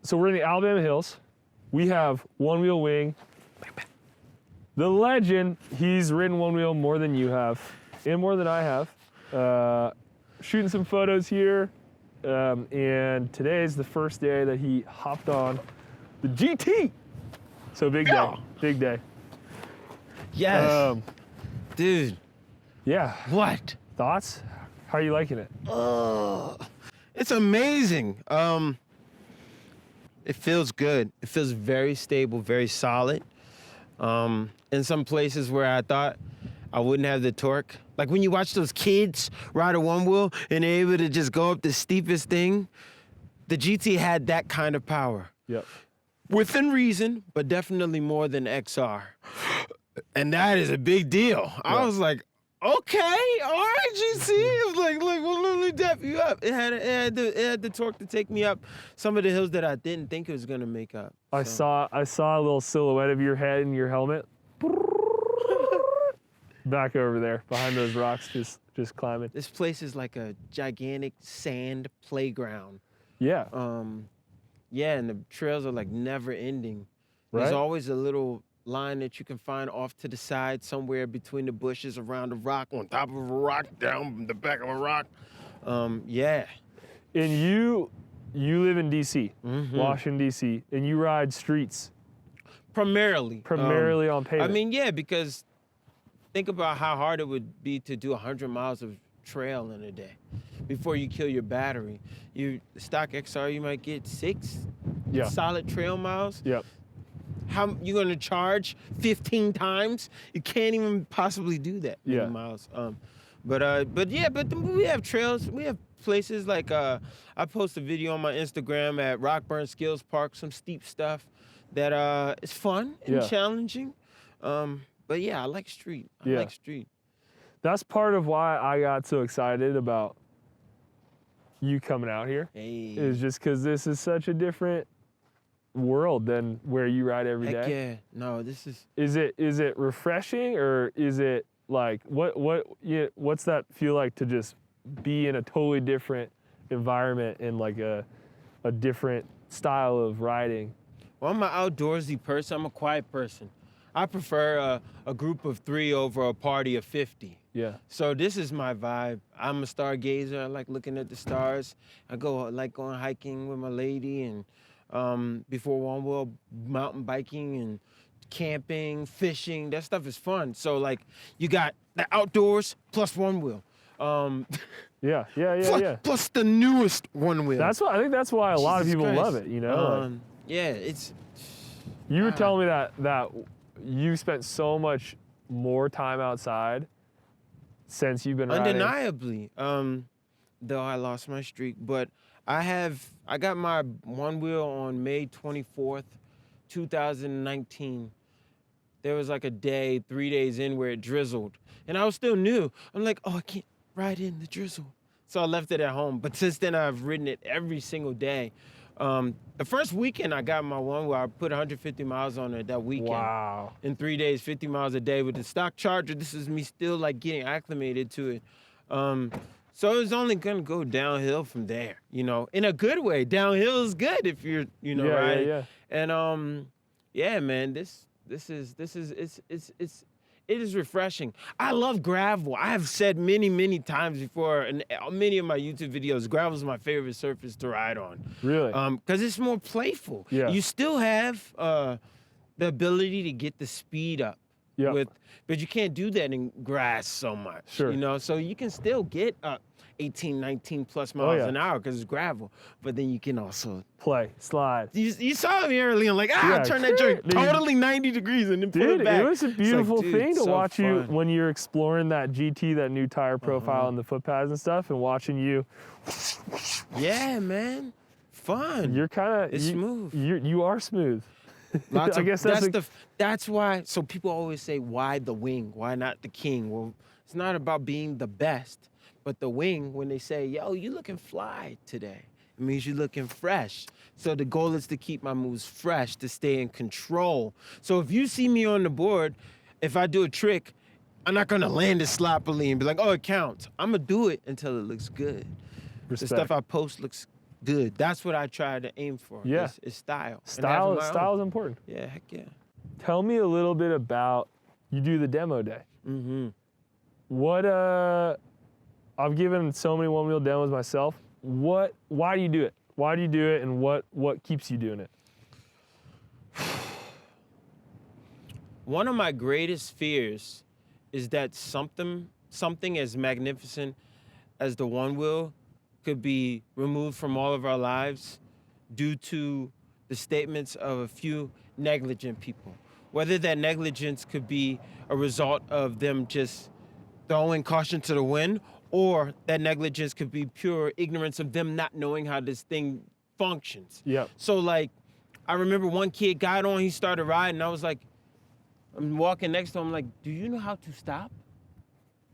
so we're in the Alabama Hills. We have Onewheel Wing. The legend, he's ridden Onewheel more than you have, and more than I have. Shooting some photos here, and today is the first day that he hopped on the GT. So big day, big day. Yes, dude. Yeah. What? Thoughts? How are you liking it? It's amazing. It feels good. It feels very stable, very solid. In some places where I thought I wouldn't have the torque, like when you watch those kids ride a Onewheel and they're able to just go up the steepest thing, the GT had that kind of power. Yep. Within reason, but definitely more than XR. And that is a big deal. Yeah. I was like, okay, all right, GC. It was like, look, we'll literally dap you up. It had the torque to take me up some of the hills that I didn't think it was gonna make up. I saw a little silhouette of your head and your helmet. Back over there, behind those rocks, just climbing. This place is like a gigantic sand playground. Yeah. Yeah, and the trails are like never ending. Right? There's always a little line that you can find off to the side, somewhere between the bushes, around a rock, on top of a rock, down the back of a rock. Yeah. And you live in DC, Washington, DC, and you ride streets. Primarily on pavement. I mean, yeah, because think about how hard it would be to do 100 miles of trail in a day before you kill your battery. You stock XR, you might get 6 solid trail miles. Yep. How you gonna charge 15 times? You can't even possibly do that many miles. But we have trails. We have places like I post a video on my Instagram at Rockburn Skills Park, some steep stuff that is fun and challenging. But yeah, I like street. I like street. That's part of why I got so excited about you coming out here. Is just because this is such a different world than where you ride every day. Yeah, no, this is. Is it refreshing, or is it like what's that feel like to just be in a totally different environment and like a different style of riding? Well, I'm an outdoorsy person. I'm a quiet person. I prefer a group of 3 over a party of 50. Yeah. So this is my vibe. I'm a stargazer. I like looking at the stars. I like going hiking with my lady, and before Onewheel, mountain biking and camping, fishing. That stuff is fun. So like you got the outdoors plus Onewheel. Plus the newest Onewheel. I think that's why a lot of people love it, you know? Yeah, it's... You were telling me that you spent so much more time outside since you've been riding. Undeniably, though I lost my streak, but I got my Onewheel on May 24th, 2019. There was like a day, 3 days in where it drizzled, and I was still new. I'm like, oh, I can't ride in the drizzle. So I left it at home, but since then I've ridden it every single day. The first weekend I got my Onewheel, I put 150 miles on it that weekend. Wow. In 3 days, 50 miles a day with the stock charger. This is me still like getting acclimated to it. So it's only gonna go downhill from there, you know, in a good way. Downhill is good if you're, riding. Yeah. And yeah, man, it is refreshing. I love gravel. I have said many times before in many of my YouTube videos, gravel is my favorite surface to ride on. Really? Because it's more playful. Yeah. You still have the ability to get the speed up. Yeah. But you can't do that in grass so much. Sure. You know, so you can still get up 18, 19 plus miles an hour because it's gravel. But then you can also play, slide. You saw me earlier, like, turn that joint totally 90 degrees and then pull it back. It was a beautiful thing to watch you fun. when you're exploring that GT, that new tire profile and the foot pads and stuff, and watching you. Yeah, man. Fun. You're kind of... It's smooth. You are smooth. I guess that's that's why. So people always say, why the wing? Why not the king? Well, it's not about being the best, but the wing, when they say, yo, you looking fly today, it means you're looking fresh. So the goal is to keep my moves fresh, to stay in control. So if you see me on the board, if I do a trick, I'm not gonna land it sloppily and be like, oh, it counts. I'm gonna do it until it looks good. Respect. The stuff I post looks good. That's what I try to aim for. Yeah. Is style. Style is important. Yeah, heck yeah. Tell me a little bit about, you do the demo day. Mm-hmm. What, I've given so many one-wheel demos myself. Why do you do it? Why do you do it, and what keeps you doing it? One of my greatest fears is that something as magnificent as the one wheel could be removed from all of our lives due to the statements of a few negligent people. Whether that negligence could be a result of them just throwing caution to the wind, or that negligence could be pure ignorance of them not knowing how this thing functions. Yeah. So like, I remember one kid got on, he started riding, I was like, I'm walking next to him, like, do you know how to stop?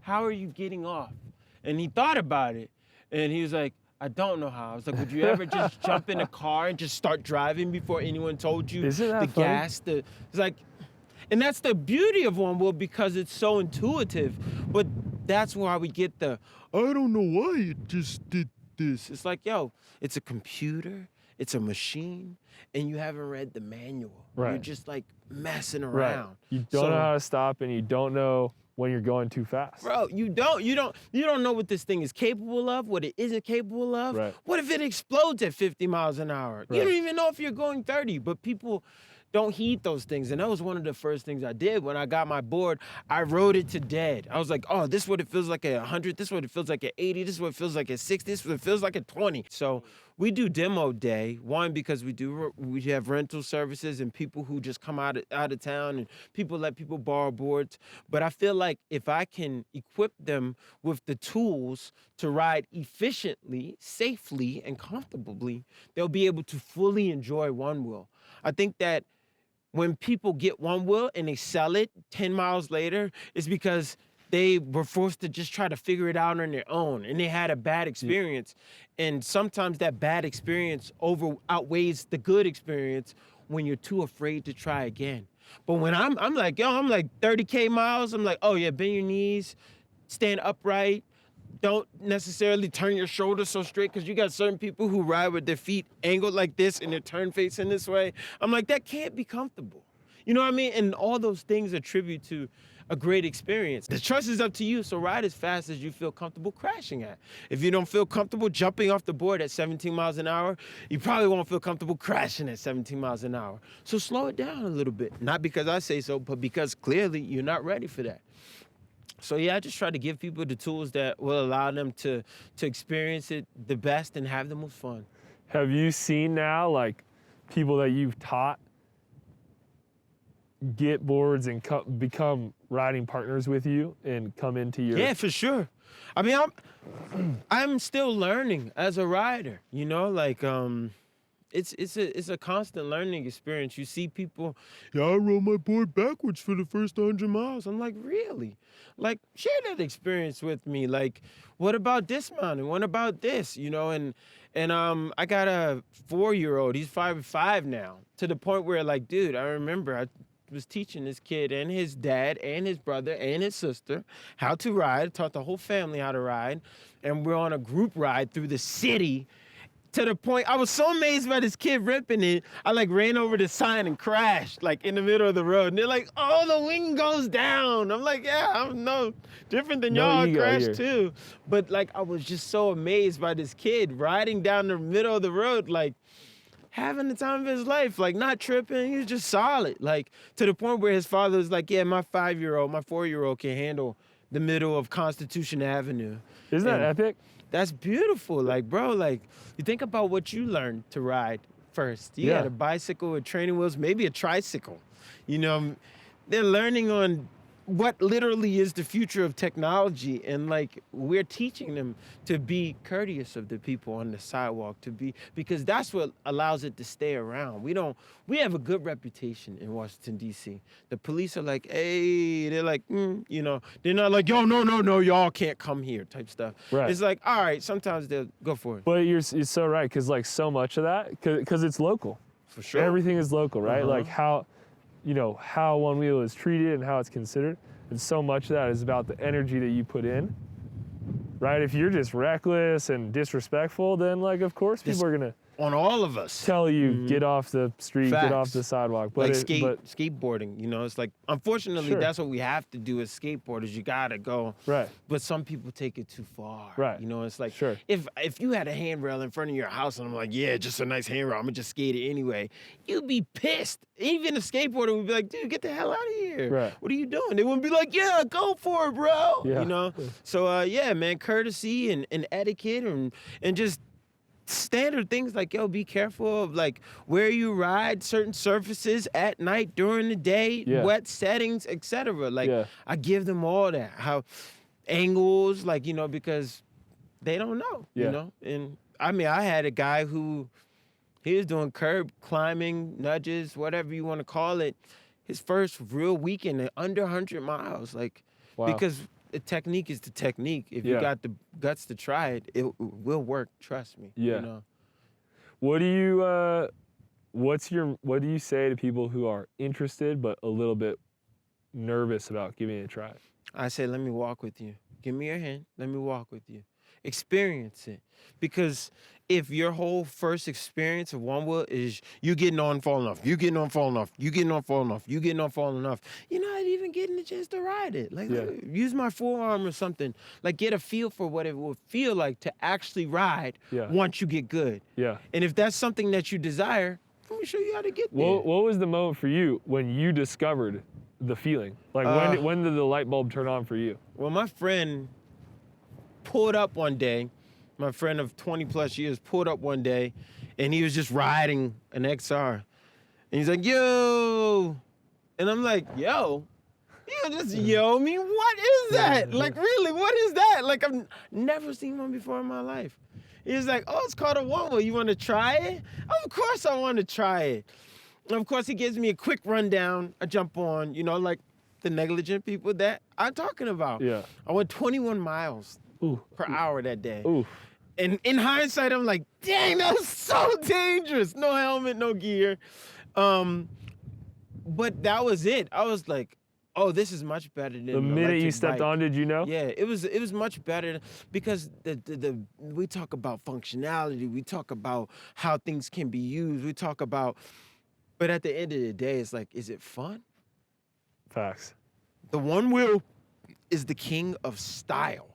How are you getting off? And he thought about it, and he was like, I don't know how. I was like, would you ever just jump in a car and just start driving before anyone told you Isn't that the funny? gas? It's like, and that's the beauty of one wheel, because it's so intuitive. But that's why we get the, I don't know why you just did this. It's like, yo, it's a computer, it's a machine, and you haven't read the manual. Right. You're just like messing around. Right. You don't know how to stop, and you don't know when you're going too fast. Bro, you don't know what this thing is capable of, what it isn't capable of. Right. What if it explodes at 50 miles an hour? Right. You don't even know if you're going 30, but people don't heed those things. And that was one of the first things I did when I got my board. I rode it to dead. I was like, oh, this is what it feels like at 100. This is what it feels like at 80. This is what it feels like at 60. This is what it feels like at 20. So we do demo day, one, because we have rental services and people who just come out of town, and people let people borrow boards. But I feel like if I can equip them with the tools to ride efficiently, safely, and comfortably, they'll be able to fully enjoy one wheel. I think that when people get one wheel and they sell it 10 miles later, it's because they were forced to just try to figure it out on their own, and they had a bad experience. And sometimes that bad experience outweighs the good experience when you're too afraid to try again. But when I'm like, yo, I'm like 30K miles, I'm like, oh yeah, bend your knees, stand upright, don't necessarily turn your shoulders so straight, because you got certain people who ride with their feet angled like this and their turn facing this way. I'm like, that can't be comfortable. You know what I mean? And all those things attribute to a great experience. The trust is up to you, so ride as fast as you feel comfortable crashing at. If you don't feel comfortable jumping off the board at 17 miles an hour, you probably won't feel comfortable crashing at 17 miles an hour. So slow it down a little bit. Not because I say so, but because clearly you're not ready for that. So yeah, I just try to give people the tools that will allow them to experience it the best and have the most fun. Have you seen now, like, people that you've taught get boards and become riding partners with you and come into your... Yeah, for sure. I mean, I'm still learning as a rider, you know, like, it's a constant learning experience. You see people, yeah, I rode my board backwards for the first 100 miles. I'm like, really? Like, share that experience with me. Like, what about dismounting? What about this? You know, and I got a 4-year-old. He's 5 now, to the point where, like, dude, I remember I was teaching this kid and his dad and his brother and his sister how to ride, taught the whole family how to ride, and we're on a group ride through the city, to the point I was so amazed by this kid ripping it, I like ran over the sign and crashed like in the middle of the road. And they're like, oh, the wing goes down. I'm like, yeah, I'm no different than y'all. I crashed too. But like, I was just so amazed by this kid riding down the middle of the road, like having the time of his life, like not tripping. He was just solid. Like, to the point where his father was like, yeah, my 4-year-old can handle the middle of Constitution Avenue. Isn't that epic? That's beautiful. Like, bro, like, you think about what you learned to ride first. You had a bicycle with training wheels, maybe a tricycle. You know, they're learning on what literally is the future of technology, and like, we're teaching them to be courteous of the people on the sidewalk, because that's what allows it to stay around. We have a good reputation in Washington, D.C. The police are like, hey, they're like, you know, they're not like, yo, no, y'all can't come here type stuff. Right. It's like, all right, sometimes they'll go for it. But you're so right, because like so much of that, because it's local. For sure. Everything is local, right? Like how one wheel is treated and how it's considered. And so much of that is about the energy that you put in right? If you're just reckless and disrespectful, then like, of course, people are gonna on all of us. Tell you, get off the street, get off the sidewalk. But like skateboarding, you know, it's like, unfortunately, that's what we have to do as skateboarders. You gotta go. Right. But some people take it too far. Right. You know, it's like, if you had a handrail in front of your house and I'm like, yeah, just a nice handrail, I'm gonna just skate it anyway, you'd be pissed. Even a skateboarder would be like, dude, get the hell out of here. Right. What are you doing? They wouldn't be like, yeah, go for it, bro. Yeah. You know? So, yeah, man, courtesy and etiquette and just standard things like, yo, be careful of like where you ride, certain surfaces at night, during the day, wet settings, etc. Like I give them all that. How angles, like, you know, because they don't know, you know. And I mean, I had a guy who he was doing curb climbing, nudges, whatever you want to call it, his first real weekend at under 100 miles, like because the technique is the technique. If you got the guts to try it, it will work. Trust me. Yeah. You know? What do you what do you say to people who are interested but a little bit nervous about giving it a try? I say, let me walk with you. Give me your hand. Let me walk with you. Experience it. Because if your whole first experience of one wheel is you getting on, falling off, you getting on, falling off, you getting on, falling off, you getting on, falling off, you're not even getting a chance to ride it. Like, use my forearm or something. Like, get a feel for what it will feel like to actually ride once you get good. Yeah. And if that's something that you desire, let me show you how to get there. What was the moment for you when you discovered the feeling? Like, when did the light bulb turn on for you? Well, my friend pulled up one day. My friend of 20 plus years pulled up one day and he was just riding an XR. And he's like, yo. And I'm like, yo? You just yo me? What is that? Like, really, what is that? Like, I've never seen one before in my life. He's like, oh, it's called a Onewheel. You want to try it? Of course I want to try it. And of course, he gives me a quick rundown. I jump on, you know, like the negligent people that I'm talking about. Yeah. I went 21 miles per hour that day. Ooh. And in hindsight, I'm like, dang, that was so dangerous. No helmet, no gear. But that was it. I was like, oh, this is much better than the minute you stepped on. Did you know? Yeah, it was much better because we talk about functionality. We talk about how things can be used. We talk about, but at the end of the day, it's like, is it fun? Facts. The Onewheel is the king of style.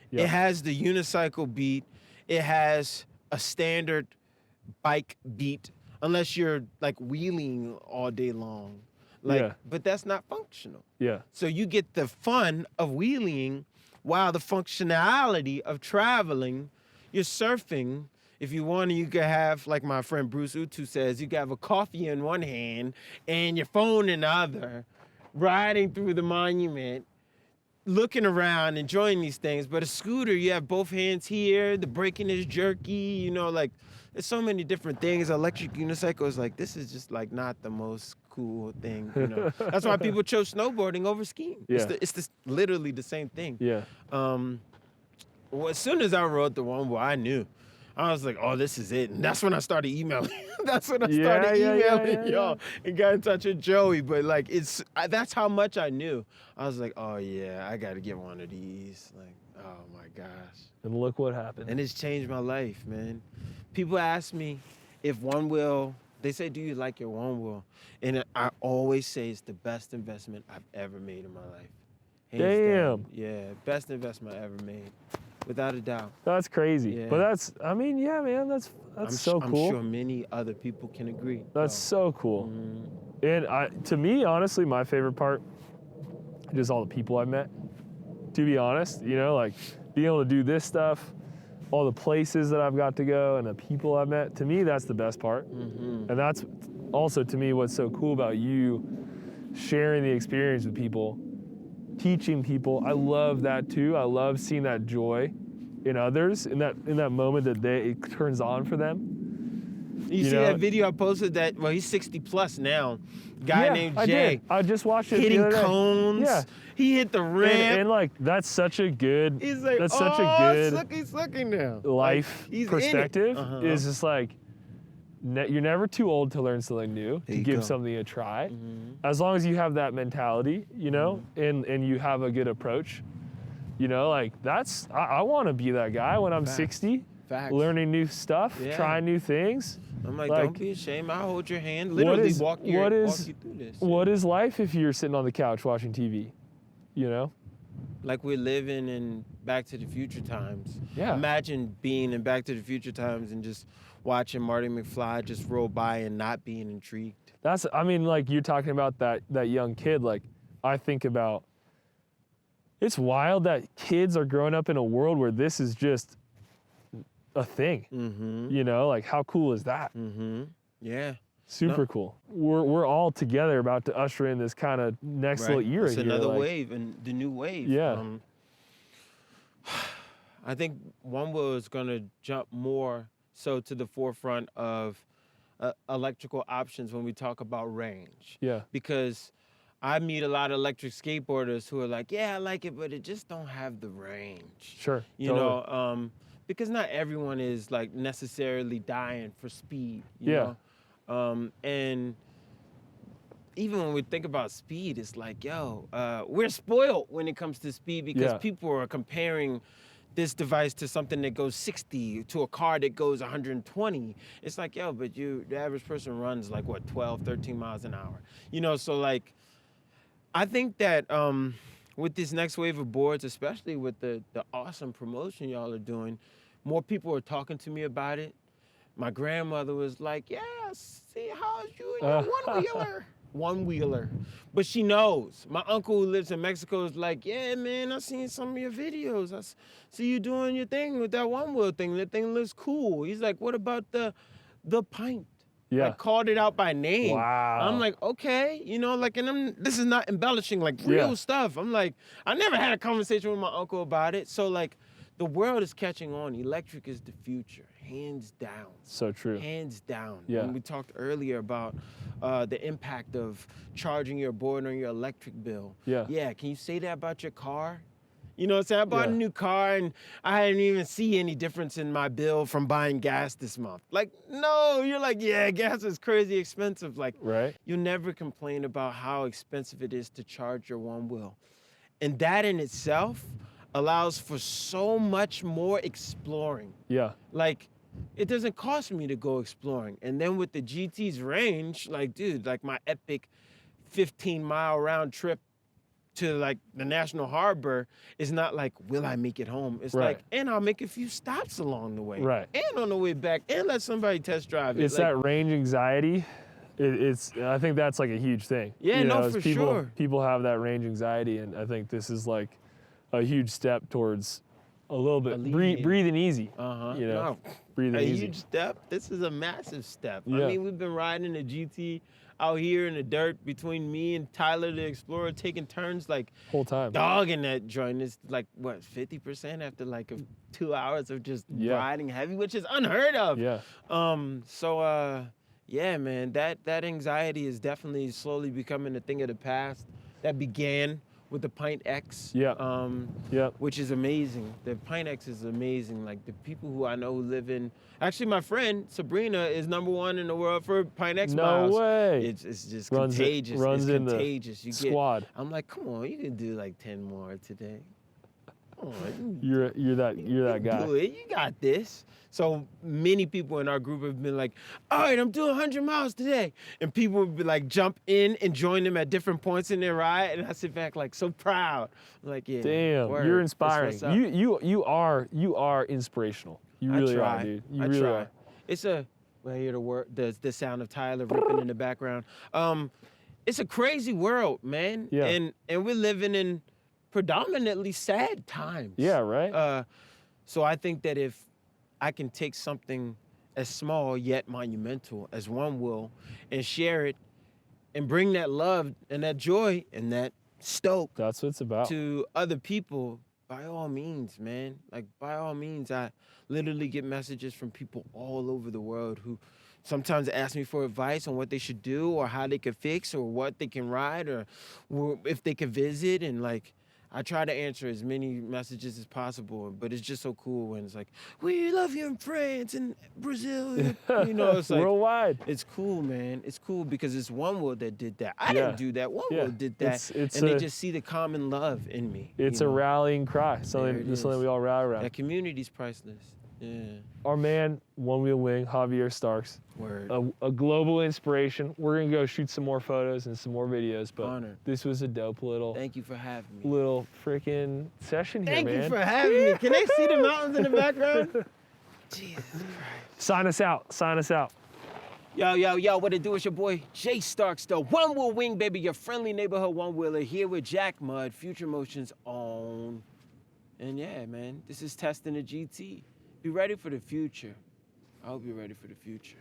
Yep. It has the unicycle beat. It has a standard bike beat, unless you're like wheeling all day long. Like, but that's not functional. Yeah. So you get the fun of wheeling while the functionality of traveling. You're surfing. If you want to, you could have, like my friend Bruce Utu says, you could have a coffee in one hand and your phone in the other, riding through the monument, looking around, enjoying these things. But a scooter, you have both hands here, the braking is jerky, you know, like there's so many different things. Electric unicycle is like, this is just like not the most cool thing, you know. That's why people chose snowboarding over skiing. Yeah. It's literally the same thing. Yeah. Well, as soon as I rode the Onewheel, I knew. I was like, oh, this is it. And that's when I started emailing. That's when I started emailing y'all and got in touch with Joey. But like, that's how much I knew. I was like, oh yeah, I got to get one of these. Like, oh my gosh. And look what happened. And it's changed my life, man. People ask me if Onewheel, they say, do you like your Onewheel? And I always say it's the best investment I've ever made in my life. Hands down. Yeah, best investment I ever made. Without a doubt. That's crazy. Yeah. But that's, I mean, yeah, man, that's so cool. I'm sure many other people can agree. That's so cool. And to me, honestly, my favorite part is just all the people I met. To be honest, you know, like being able to do this stuff, all the places that I've got to go and the people I've met, to me, that's the best part. And that's also, to me, what's so cool about you sharing the experience with people, teaching people. I love that too. I love seeing that joy in others, in that moment that it turns on for them. You see that video I posted that, well, he's 60 plus now. Guy named Jay. I just watched it. Hitting cones. Yeah. He hit the ramp. And like, that's such a good, he's like, that's such a good he's looking now. Life perspective. Is just like, you're never too old to learn something new, to give something a try. As long as you have that mentality, you know, and you have a good approach, You know, like I want to be that guy when I'm Facts. 60, Facts. learning new stuff, Yeah. trying new things. I'm like, Like, don't be ashamed. I'll hold your hand. Literally walk you through this. What is life if you're sitting on the couch watching TV? You know? Like we're living in Back to the Future times. Yeah. Imagine being in Back to the Future times and just watching Marty McFly just roll by and not being intrigued. I mean, like you're talking about that young kid. Like I think about, it's wild that kids are growing up in a world where this is just a thing. Mm-hmm. You know, like how cool is that? Mm-hmm. Yeah. Super cool. We're all together about to usher in this kind of next little era It's here. another like, wave, and the new wave. Yeah. I think Onewheel is going to jump more so to the forefront of electrical options when we talk about range. Yeah. Because I meet a lot of electric skateboarders who are like, yeah, I like it, but it just don't have the range. Sure. You know, because not everyone is like necessarily dying for speed. You know? And even when we think about speed, it's like, yo, we're spoiled when it comes to speed because people are comparing this device to something that goes 60 to a car that goes 120. It's like, yo, but the average person runs like what, 12, 13 miles an hour. You know, so like, I think that with this next wave of boards, especially with the awesome promotion y'all are doing, more people are talking to me about it. My grandmother was like, yeah, see, how's you and your one-wheeler? One-wheeler. But she knows. My uncle who lives in Mexico is like, yeah, man, I seen some of your videos. I see you doing your thing with that one-wheel thing. That thing looks cool. He's like, what about the Pint? Yeah. Like, called it out by name. Wow. I'm like, okay, you know, like, and this is not embellishing, like real stuff. I'm like, I never had a conversation with my uncle about it. So like, the world is catching on. Electric is the future, hands down. So true. Hands down. Yeah. When we talked earlier about the impact of charging your board on your electric bill. Yeah. Yeah, can you say that about your car? You know what I'm saying? I bought a new car and I didn't even see any difference in my bill from buying gas this month. Like, no, you're like, yeah, gas is crazy expensive. Like, you'll never complain about how expensive it is to charge your Onewheel. And that in itself allows for so much more exploring. Yeah. Like, it doesn't cost me to go exploring. And then with the GT's range, like, dude, like my epic 15-mile round trip to like the National Harbor is not like, will I make it home? It's like, and I'll make a few stops along the way. Right. And on the way back, and let somebody test drive it. It's like, that range anxiety. I think that's like a huge thing. Yeah, no, for sure. People have that range anxiety, and I think this is like a huge step towards a little bit breathing easy. You know, breathing easy. A huge step. This is a massive step. Yeah. I mean, we've been riding a GT out here in the dirt between me and Tyler the Explorer, taking turns like whole time. Dogging that joint. It's like what, 50% after like 2 hours of just riding heavy, which is unheard of. Yeah. Yeah, man, that anxiety is definitely slowly becoming a thing of the past. That began with the Pint X. Which is amazing. The Pint X is amazing. Like the people who I know who live in, actually my friend Sabrina is #1 in the world for Pint X miles. No way. It's just contagious. Runs it's in contagious. The squad. I'm like, come on, you can do like 10 more today. Come on. You're that guy. Do it. You got this. So many people in our group have been like, all right, I'm doing 100 miles today. And people would be like, jump in and join them at different points in their ride. And I sit back like so proud. I'm like, yeah. Damn, word. you're inspiring. You are inspirational. You really are, dude. You really are. It's I hear the sound of Tyler ripping in the background. It's a crazy world, man. Yeah. And we're living in predominantly sad times. Yeah, right. So I think that if I can take something as small yet monumental as Onewheel and share it and bring that love and that joy and that stoke that's what it's about to other people, by all means, man. Like, by all means, I literally get messages from people all over the world who sometimes ask me for advice on what they should do or how they could fix or what they can ride or if they could visit. And like, I try to answer as many messages as possible, but it's just so cool when it's like, we love you in France and Brazil. You know, it's like worldwide. It's cool, man. It's cool because it's Onewheel that did that. I didn't do that. Onewheel did that, and they just see the common love in me. It's a rallying cry. Something we all rally around. That community's priceless. Yeah. Our man, Onewheel Wing, Javier Starks. Word. A global inspiration. We're gonna go shoot some more photos and some more videos, but Honor. This was a dope little. Thank you for having me. Little freaking session here, man. Thank you for having me. Can they see the mountains in the background? Jesus Christ. Sign us out. Sign us out. Yo, what it do? It's your boy, Jay Starks, the Onewheel Wing, baby, your friendly neighborhood one-wheeler here with Jack Mud, Future Motions on. And yeah, man, this is testing the GT. Be ready for the future. I hope you're ready for the future.